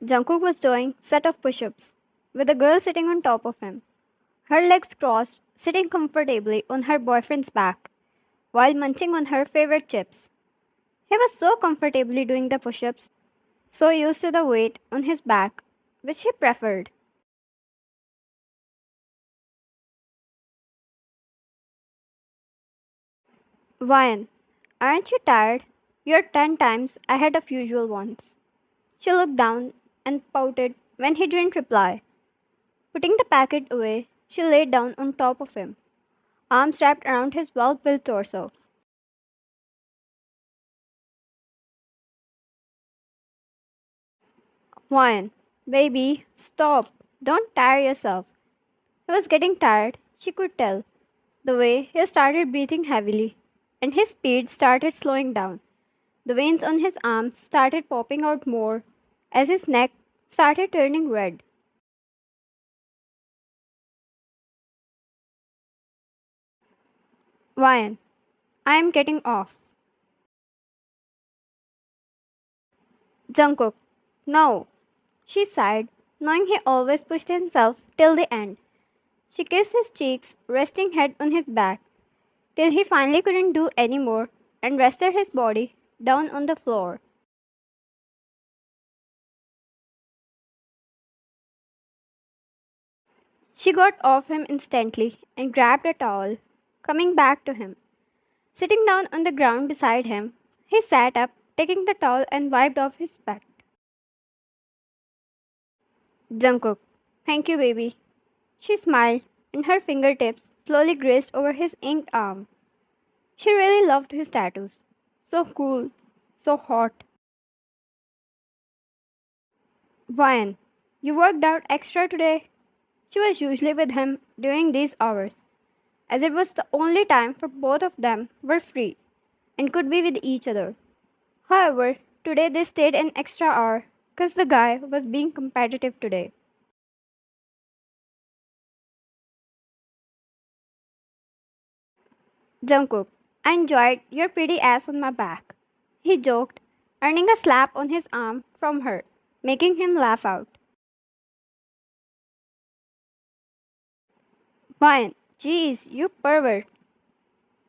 Jungkook was doing set of push-ups with a girl sitting on top of him, her legs crossed, sitting comfortably on her boyfriend's back while munching on her favorite chips. He was so comfortably doing the push-ups, so used to the weight on his back, which he preferred. Ryan, aren't you tired? You're 10 times ahead of usual ones. She looked down and pouted when he didn't reply. Putting the packet away, she laid down on top of him, arms wrapped around his well built torso. Ryan, baby, stop. Don't tire yourself. He was getting tired, she could tell, the way he started breathing heavily, and his speed started slowing down. The veins on his arms started popping out more as his neck started turning red. Ryan, I am getting off. Jungkook, no. She sighed, knowing he always pushed himself till the end. She kissed his cheeks, resting head on his back, till he finally couldn't do any more and rested his body down on the floor. She got off him instantly and grabbed a towel, coming back to him. Sitting down on the ground beside him, he sat up, taking the towel and wiped off his sweat. Jungkook, thank you, baby. She smiled, and her fingertips slowly grazed over his inked arm. She really loved his tattoos. So cool, so hot. Ryan, you worked out extra today. She was usually with him during these hours, as it was the only time for both of them were free and could be with each other. However, today they stayed an extra hour because the guy was being competitive today. Jungkook, I enjoyed your pretty ass on my back. He joked, earning a slap on his arm from her, making him laugh out. Fine, jeez, you pervert.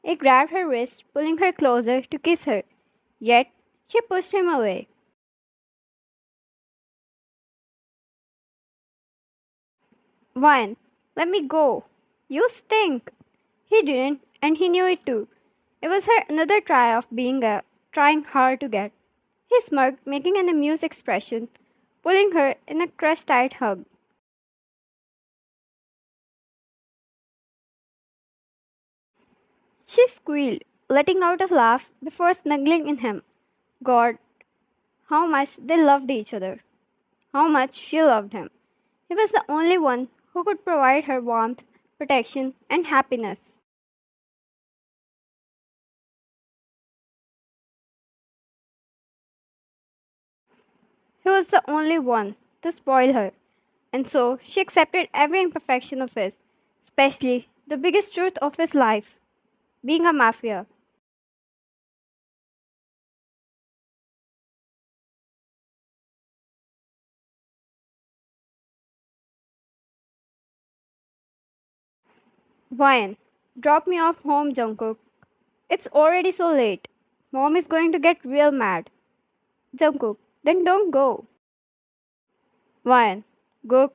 He grabbed her wrist, pulling her closer to kiss her, yet she pushed him away. Vine, let me go. You stink. He didn't, and he knew it too. It was her another try of being trying hard to get. He smirked, making an amused expression, pulling her in a crush tight hug. She squealed, letting out a laugh before snuggling in him. God, how much they loved each other. How much she loved him. He was the only one who could provide her warmth, protection, and happiness. He was the only one to spoil her, and so she accepted every imperfection of his, especially the biggest truth of his life being a mafia. Ryan, drop me off home, Jungkook. It's already so late. Mom is going to get real mad. Jungkook, then don't go. Ryan, go.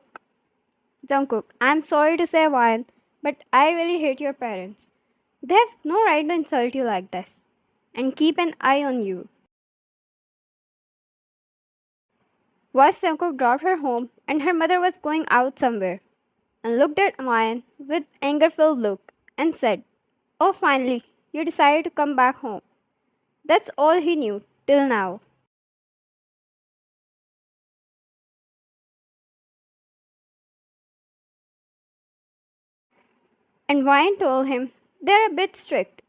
Jungkook, I'm sorry to say, Ryan, but I really hate your parents. They have no right to insult you like this and keep an eye on you. Once Jungkook dropped her home and her mother was going out somewhere and looked at Ryan with anger-filled look and said, "Oh, finally, you decided to come back home." That's all he knew till now. And Ryan told him they're a bit strict,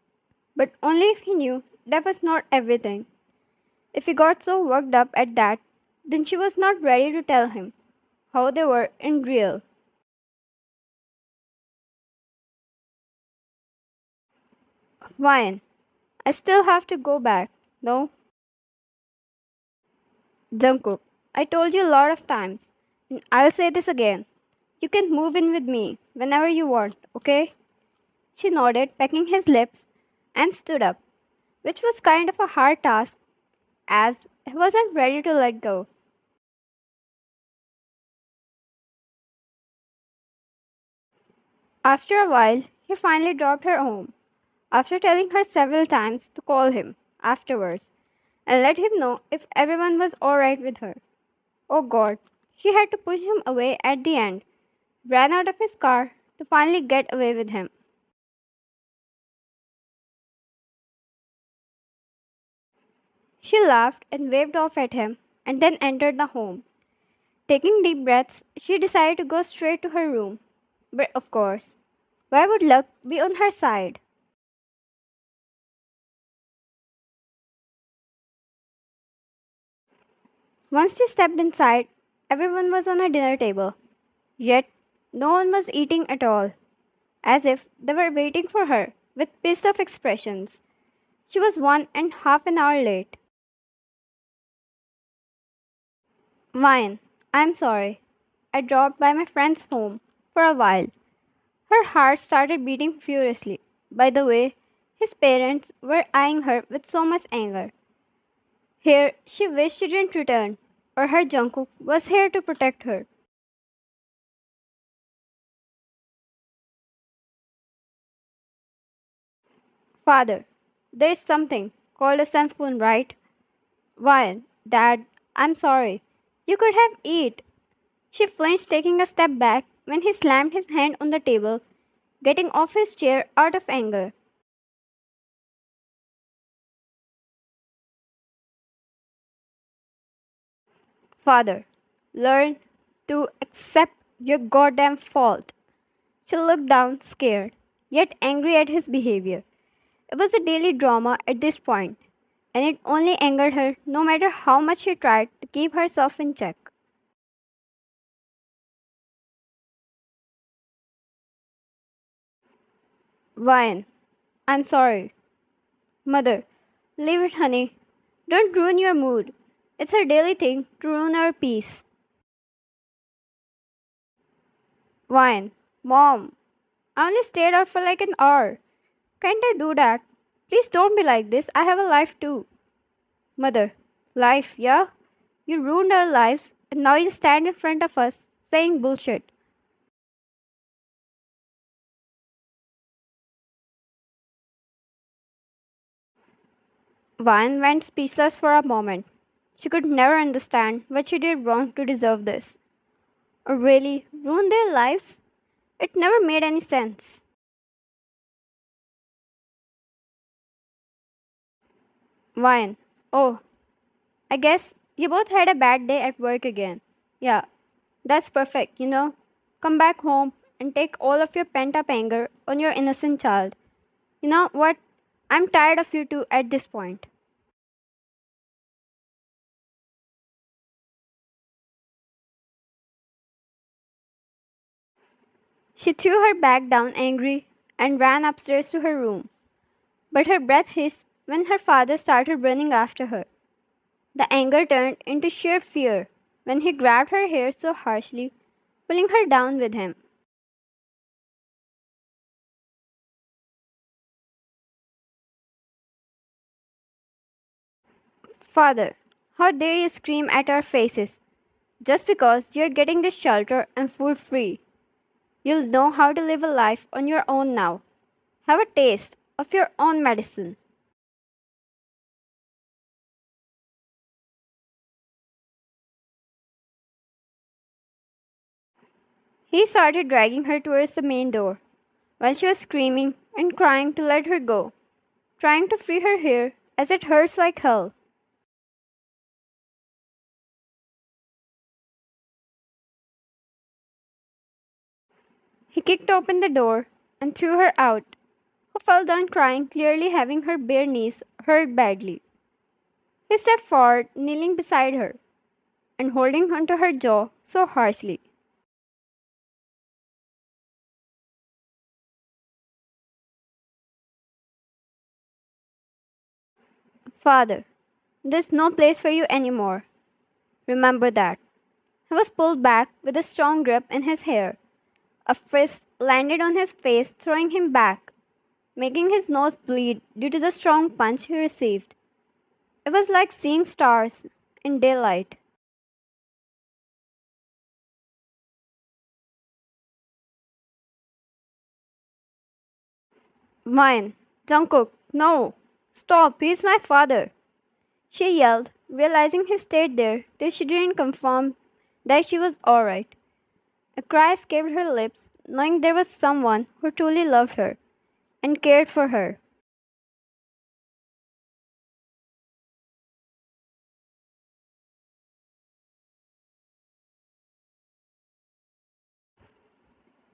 but only if he knew that was not everything. If he got so worked up at that, then she was not ready to tell him how they were in real. Ryan, I still have to go back. No, Jungkook, I told you a lot of times, and I'll say this again. You can move in with me whenever you want, okay? She nodded, pecking his lips, and stood up, which was kind of a hard task as he wasn't ready to let go. After a while, he finally dropped her home, after telling her several times to call him afterwards and let him know if everyone was alright with her. Oh god, she had to push him away at the end, ran out of his car to finally get away with him. She laughed and waved off at him and then entered the home. Taking deep breaths, she decided to go straight to her room. But of course, why would luck be on her side? Once she stepped inside, everyone was on a dinner table. Yet, no one was eating at all, as if they were waiting for her with pissed off expressions. She was 1.5 hours late. Wine. I'm sorry. I dropped by my friend's home for a while. Her heart started beating furiously. By the way, his parents were eyeing her with so much anger. Here, she wished she didn't return, or her Jungkook was here to protect her. Father, there is something called a phone, right? Why, Dad, I'm sorry. You could have eat. She flinched, taking a step back when he slammed his hand on the table, getting off his chair out of anger. Father, learn to accept your goddamn fault. She looked down, scared, yet angry at his behavior. It was a daily drama at this point, and it only angered her no matter how much she tried to keep herself in check. Ryan, I'm sorry. Mother, leave it, honey. Don't ruin your mood. It's her daily thing to ruin our peace. Ryan, Mom, I only stayed out for like an hour. Can't I do that? Please don't be like this. I have a life too. Mother, life, yeah? You ruined our lives, and now you stand in front of us saying bullshit. Vine went speechless for a moment. She could never understand what she did wrong to deserve this. Or really ruin their lives? It never made any sense. Vine, oh, I guess you both had a bad day at work again. Yeah, that's perfect, you know. Come back home and take all of your pent up anger on your innocent child. You know what? I'm tired of you two at this point. She threw her bag down angry and ran upstairs to her room. But her breath hissed when her father started running after her. The anger turned into sheer fear when he grabbed her hair so harshly, pulling her down with him. Father, how dare you scream at our faces just because you're getting this shelter and food free? You'll know how to live a life on your own now. Have a taste of your own medicine. He started dragging her towards the main door while she was screaming and crying to let her go, trying to free her hair as it hurts like hell. He kicked open the door and threw her out, who fell down crying, clearly having her bare knees hurt badly. He stepped forward, kneeling beside her and holding onto her jaw so harshly. Father, there's no place for you anymore. Remember that. He was pulled back with a strong grip in his hair. A fist landed on his face, throwing him back, making his nose bleed due to the strong punch he received. It was like seeing stars in daylight. Mine, Jungkook, no! Stop, he's my father! She yelled, realizing he stayed there till she didn't confirm that she was alright. A cry escaped her lips, knowing there was someone who truly loved her and cared for her.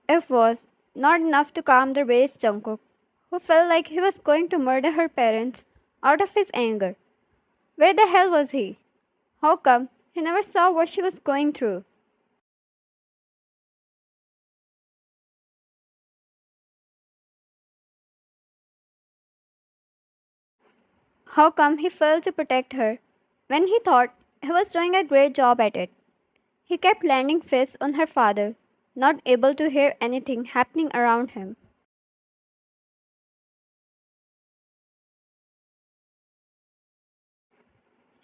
It was not enough to calm the raised Jungkook, who felt like he was going to murder her parents out of his anger. Where the hell was he? How come he never saw what she was going through? How come he failed to protect her when he thought he was doing a great job at it? He kept landing fists on her father, not able to hear anything happening around him.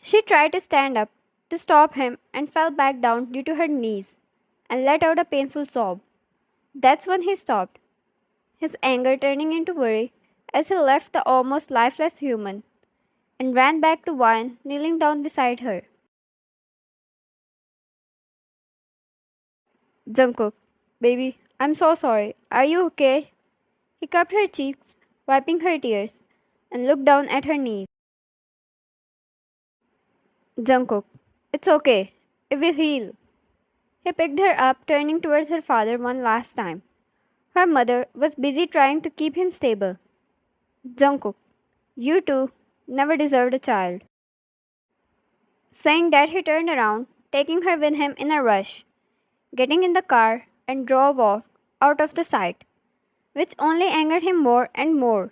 She tried to stand up to stop him and fell back down due to her knees and let out a painful sob. That's when he stopped, his anger turning into worry as he left the almost lifeless human and ran back to Wine, kneeling down beside her. Jungkook, baby, I'm so sorry. Are you okay? He cupped her cheeks, wiping her tears, and looked down at her knees. Jungkook, it's okay. It will heal. He picked her up, turning towards her father one last time. Her mother was busy trying to keep him stable. Jungkook, you too never deserved a child. Saying that, he turned around, taking her with him in a rush, getting in the car, and drove off out of the sight, which only angered him more and more.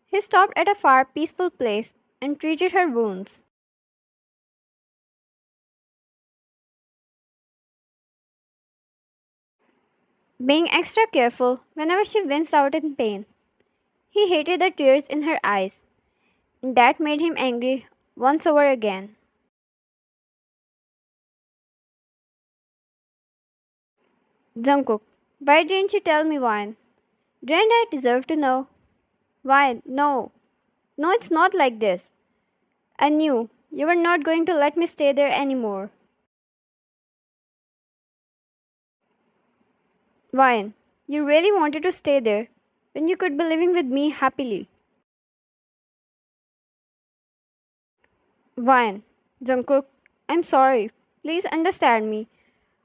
He stopped at a far, peaceful place and treated her wounds. Being extra careful whenever she winced out in pain. He hated the tears in her eyes, and that made him angry once over again. Jungkook, why didn't you tell me, Wine? Didn't I deserve to know? Wine, no. No, it's not like this. I knew you were not going to let me stay there anymore. Wine, you really wanted to stay there when you could be living with me happily. Wine, Jungkook, I'm sorry. Please understand me.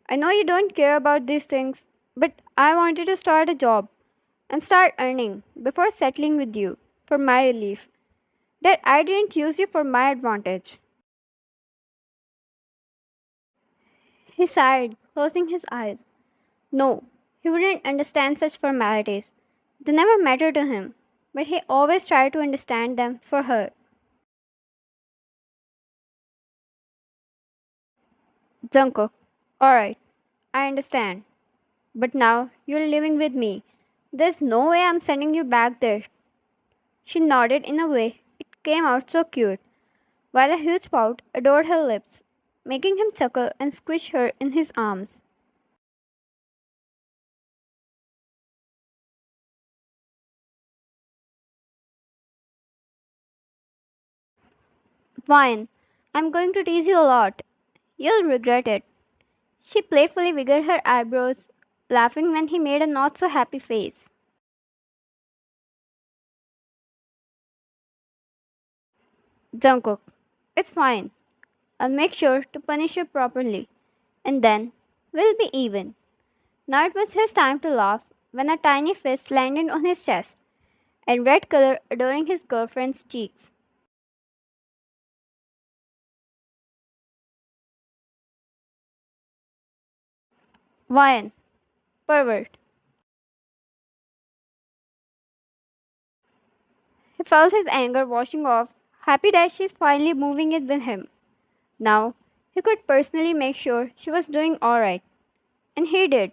I know you don't care about these things, but I wanted to start a job and start earning before settling with you for my relief. That I didn't use you for my advantage. He sighed, closing his eyes. No, he wouldn't understand such formalities. They never mattered to him, but he always tried to understand them for her. Jungkook, alright, I understand. But now you're living with me. There's no way I'm sending you back there. She nodded in a way it came out so cute, while a huge pout adored her lips, making him chuckle and squish her in his arms. Fine, I'm going to tease you a lot. You'll regret it. She playfully wiggled her eyebrows, laughing when he made a not so happy face. Jungkook, it's fine. I'll make sure to punish you properly, and then we'll be even. Now it was his time to laugh when a tiny fist landed on his chest and red color adoring his girlfriend's cheeks. Wine, pervert. He felt his anger washing off, happy that she's finally moving it with him. Now He could personally make sure she was doing alright. And he did.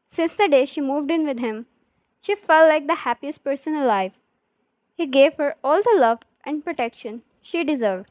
Since the day she moved in with him, she felt like the happiest person alive. He gave her all the love and protection she deserved.